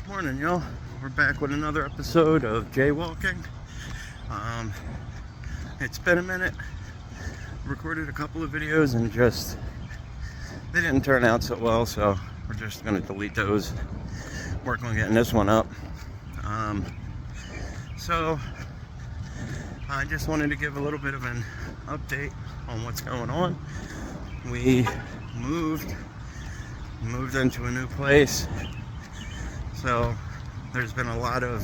Morning, y'all. We're back with another episode of jaywalking. It's been a minute. Recorded a couple of videos and they didn't turn out so well, so we're just gonna delete those. Work on getting this one up. So I just wanted to give a little bit of an update on what's going on. We moved into a new place. So there's been a lot of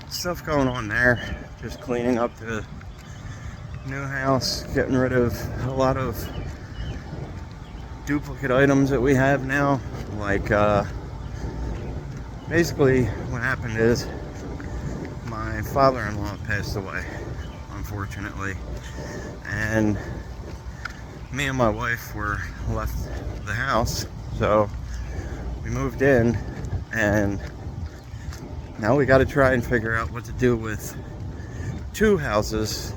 stuff going on there, just cleaning up the new house, getting rid of a lot of duplicate items that we have now. Like basically what happened is my father-in-law passed away, unfortunately, and me and my wife were left the house. So we moved in, and now we got to try and figure out what to do with two houses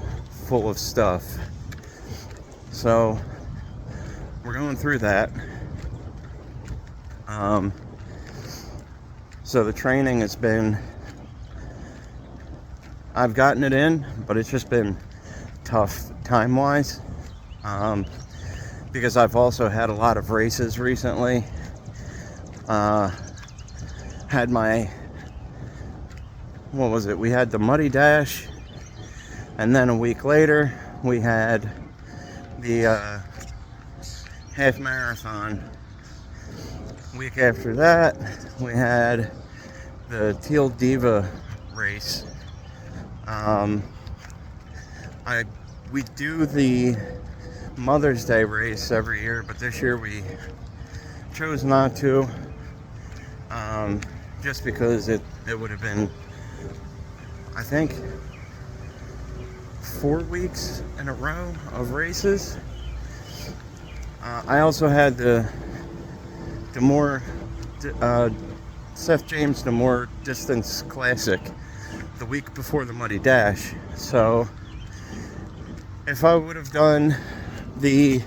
full of stuff. So we're going through that. So the training has been, I've gotten it in, but it's just been tough time-wise, because I've also had a lot of races recently. Had we had the Muddy Dash, and then a week later we had the half marathon. Week after that we had the Teal Diva race. We do the Mother's Day race every year, but this year we chose not to, just because it would have been, I think, 4 weeks in a row of races. I also had the Seth James Demore Distance Classic the week before the Muddy Dash. So if I would have done the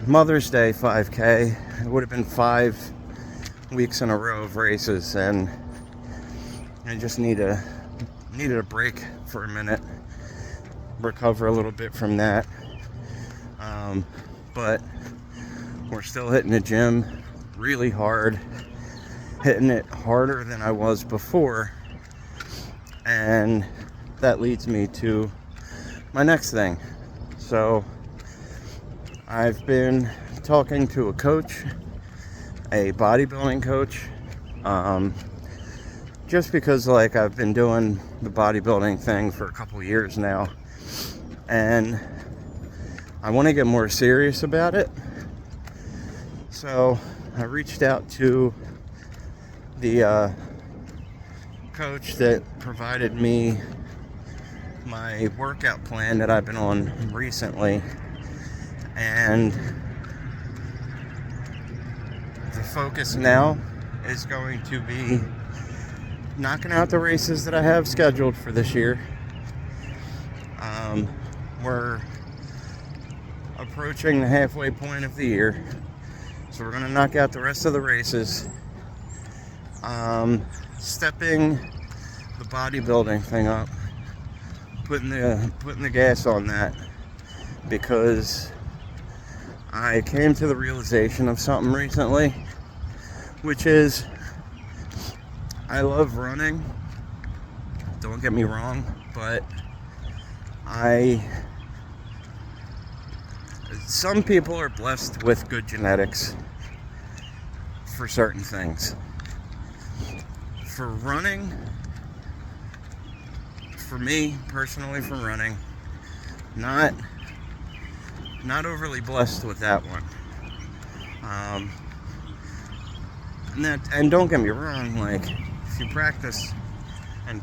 Mother's Day 5K, it would have been 5 weeks in a row of races, and I just needed a break for a minute, recover a little bit from that. But we're still hitting the gym really hard, hitting it harder than I was before, and that leads me to my next thing. So I've been talking to a coach, a bodybuilding coach, just because I've been doing the bodybuilding thing for a couple years now, and I want to get more serious about it. So I reached out to the coach that provided me my workout plan that I've been on recently, and the focus now is going to be knocking out the races that I have scheduled for this year. We're approaching the halfway point of the year, so we're going to knock out the rest of the races. Stepping the bodybuilding thing up, putting the gas on that, because I came to the realization of something recently, which is I love running, don't get me wrong, but some people are blessed with good genetics for certain things. For running, for me personally, for running, not overly blessed with that one. And don't get me wrong, if you practice and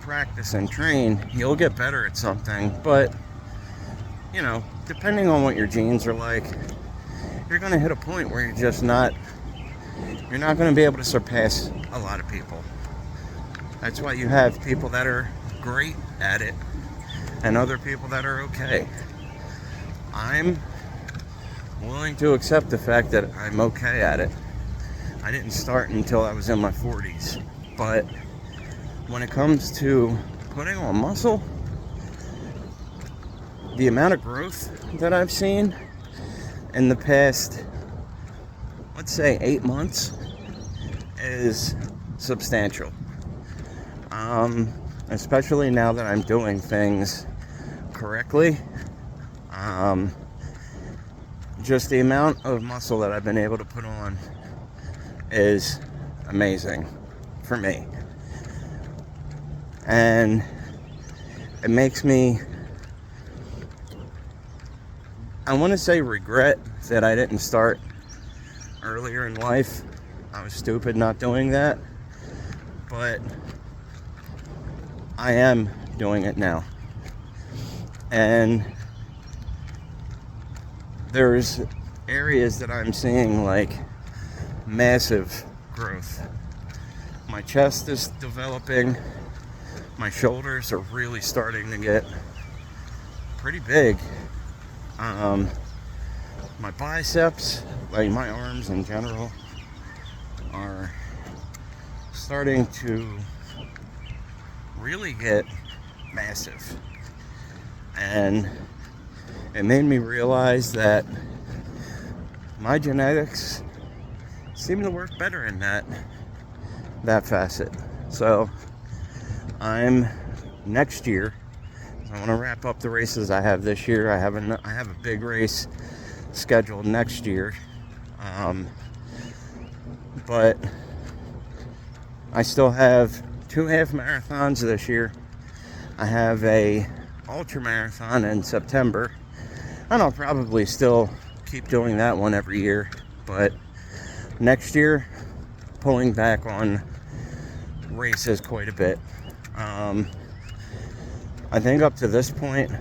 train, you'll get better at something, but depending on what your genes are like, you're going to hit a point where you're not going to be able to surpass a lot of people. That's why you have people that are great at it and other people that are okay. I'm willing to accept the fact that I'm okay at it. I didn't start until I was in my 40s. But when it comes to putting on muscle, the amount of growth that I've seen in the past, let's say 8 months, is substantial. Especially now that I'm doing things correctly. Just the amount of muscle that I've been able to put on is amazing for me. And it makes me, I want to say, regret that I didn't start earlier in life. I was stupid not doing that. But I am doing it now. And there's areas that I'm seeing like massive growth. My chest is developing. My shoulders are really starting to get pretty big. My biceps, like my arms in general, are starting to really get massive. And it made me realize that my genetics seem to work better in that facet. So I'm next year, I want to wrap up the races I have this year. I have a big race scheduled next year, but I still have 2 half marathons this year. I have a ultra marathon in September, and I'll probably still keep doing that one every year. But next year, pulling back on races quite a bit. I think up to this point,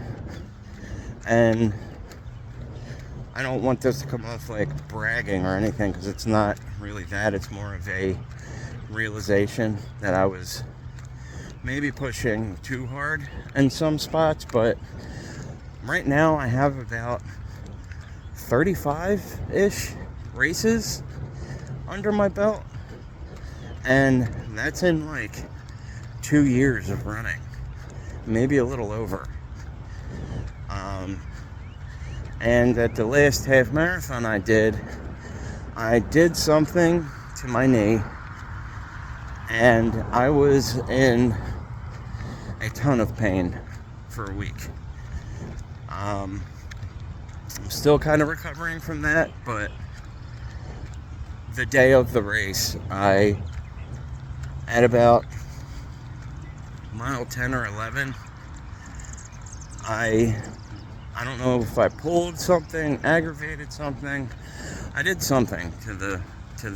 and I don't want this to come off like bragging or anything, because it's not really that. It's more of a realization that I was maybe pushing too hard in some spots. But right now I have about 35-ish races under my belt, and that's in like 2 years of running, maybe a little over. And at the last half marathon I did something to my knee, and I was in a ton of pain for a week. I'm still kind of recovering from that, but the day of the race, at about mile 10 or 11, I don't know if I pulled something, aggravated something. I did something to the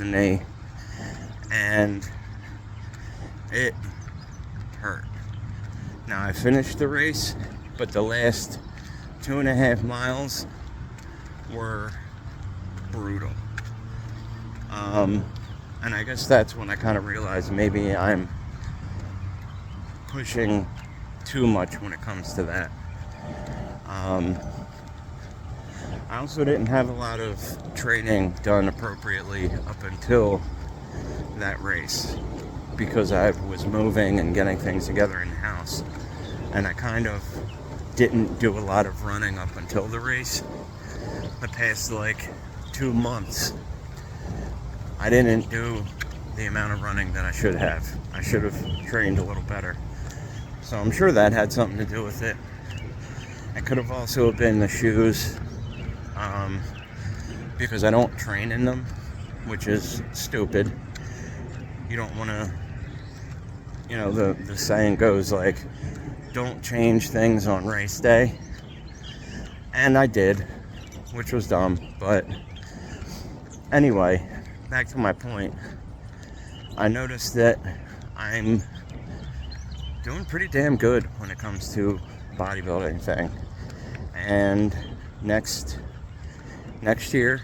knee, and it hurt. Now I finished the race, but the last 2.5 miles were brutal. And I guess that's when I kind of realized maybe I'm pushing too much when it comes to that. I also didn't have a lot of training done appropriately up until that race, because I was moving and getting things together in the house, and I kind of didn't do a lot of running up until the race. The past like 2 months, I didn't do the amount of running that I should have. I should have trained a little better. So I'm sure that had something to do with it. It could have also been the shoes, because I don't train in them, which is stupid. You don't want to, the saying goes like, don't change things on race day. And I did, which was dumb. But anyway, back to my point. I noticed that I'm doing pretty damn good when it comes to bodybuilding thing. And next year,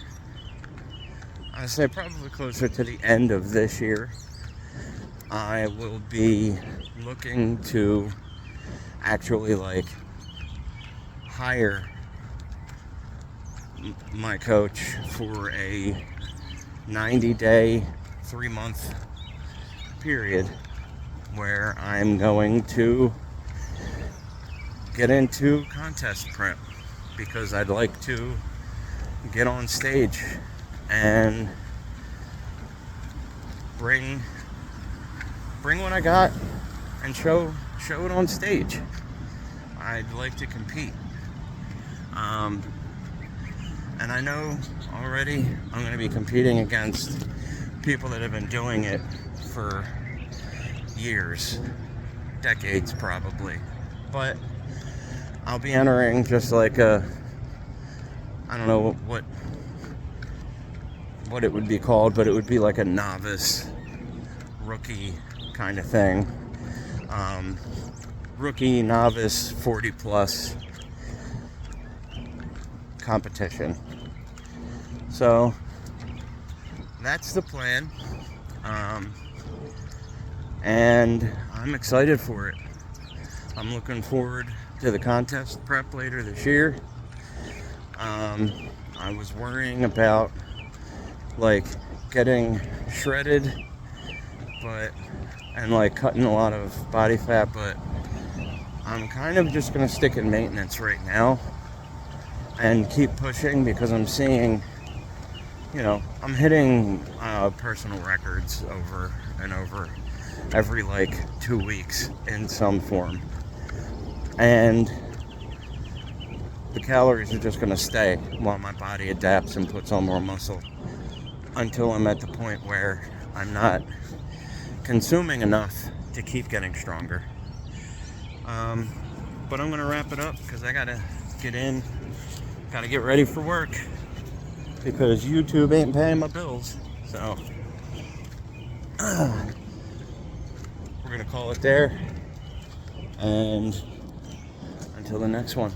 I say probably closer to the end of this year, I will be looking to actually like hire my coach for a 90-day 3-month period where I'm going to get into contest prep because I'd like to get on stage and bring what I got and show it on stage. I'd like to compete. And I know already I'm going to be competing against people that have been doing it for years, decades probably. But I'll be entering just like I don't know what it would be called, but it would be like a novice, rookie kind of thing. Rookie, novice, 40 plus competition. So that's the plan. And I'm excited for it. I'm looking forward to the contest prep later this year. I was worrying about like getting shredded and like cutting a lot of body fat, but I'm kind of just gonna stick in maintenance right now and keep pushing because I'm seeing, I'm hitting personal records over and over every like 2 weeks in some form, and the calories are just gonna stay while my body adapts and puts on more muscle until I'm at the point where I'm not consuming enough to keep getting stronger. But I'm gonna wrap it up because I gotta get ready for work because YouTube ain't paying my bills. So we're gonna call it there, and until the next one.